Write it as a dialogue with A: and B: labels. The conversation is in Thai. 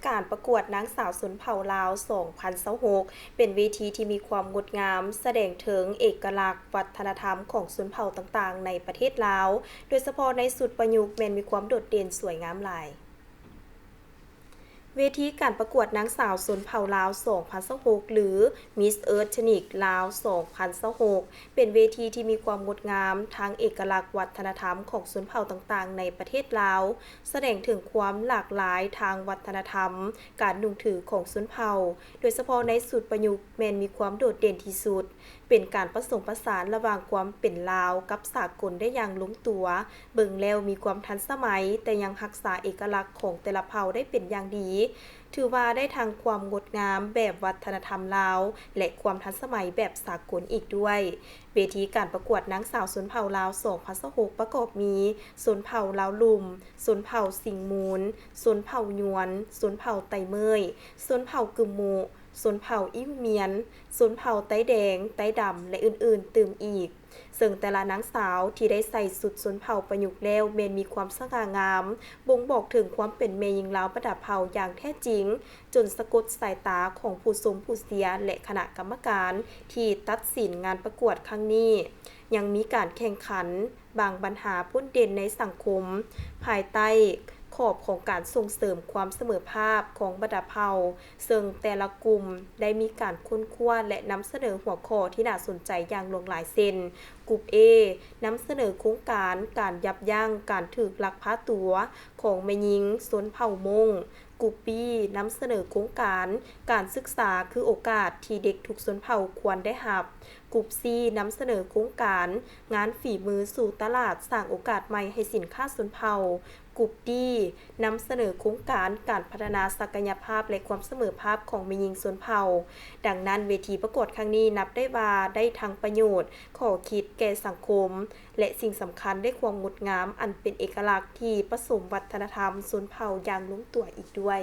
A: การประกวดนางสาวชนเผ่าลาว2026เป็นเวทีที่มีความงดงามแสดงถึงเอกลักษณ์วัฒนธรรมของชนเผ่าต่างๆในประเทศลาวโดยเฉพาะในสุดประยุกต์แม้นมีความโดดเด่นสวยงามหลายเวทีการประกวดนางสาวชนเผ่าลาว2026หรือ Miss Ethnic ลาว2026เป็นเวทีที่มีความงดงามทางเอกลักษณ์วัฒนธรรมของชนเผ่าต่างๆในประเทศลาวแสดงถึงความหลากหลายทางวัฒนธรรมการนุ่งถือของชนเผ่าโดยเฉพาะในสุดประยุกต์แม้นมีความโดดเด่นที่สุดเป็นการผสมผสานระหว่างความเป็นลาวกับสากลได้อย่างลงตัวเบิ่งแล้วมีความทันสมัยแต่ยังรักษาเอกลักษณ์ของแต่ละเผ่าได้เป็นอย่างดีถือว่าได้ทั้งความงดงามแบบวัฒนธรรมลาวและความทันสมัยแบบสากลอีกด้วยเวทีการประกวดนางสาวชนเผ่าลาว2026ประกอบมีชนเผ่าลาวลุ่มชนเผ่าสิงมูลชนเผ่ายวนชนเผ่าไตเมยชนเผ่ากึมมุชนเผ่าอิ่วเมียนชนเผ่าไต้แดงไต้ดำและอื่นๆตื่มอีกซึ่งแต่ละนางสาวที่ได้ใส่สุดชนเผ่าประยุกต์แล้วแม้นมีความสง่างามบ่งบอกถึงความเป็นแม่หญิงลาวประดับเผ่าอย่างแท้จริงจนสะกดสายตาของผู้ชมผู้เชียร์และคณะกรรมการที่ตัดสินงานประกวดครั้งนี้ยังมีการแข่งขันบางปัญหาพ้นเด่นในสังคมภายใต้ขอบของการส่งเสริมความเสมอภาคของบรรดาเผ่าซึ่งแต่ละกลุ่มได้มีการค้นคว้าและนำเสนอหัวข้อที่น่าสนใจอย่างหลากหลายเช่นกลุ่ม A นำเสนอโครงการยับยั้งการถูกลักพาตัวของแม่หญิงชนเผ่ามงกลุ่ม B นำเสนอโครงการศึกษาคือโอกาสที่เด็กทุกชนเผ่าควรได้รับกลุ่ม C นำเสนอโครงการงานฝีมือสู่ตลาดสร้างโอกาสใหม่ให้สินค้าชนเผ่ากลุ่ม D นำเสนอโครงการพัฒนาศักยภาพและความเสมอภาพของแม่หญิงชนเผ่าดังนั้นเวทีประกวดครั้งนี้นับได้ว่าได้ทั้งประโยชน์ข้อคิดแก่สังคมและสิ่งสำคัญได้ความงดงามอันเป็นเอกลักษณ์ที่ผสมวัฒนธรรมชนเผ่าอย่างลงตัวอีกด้วย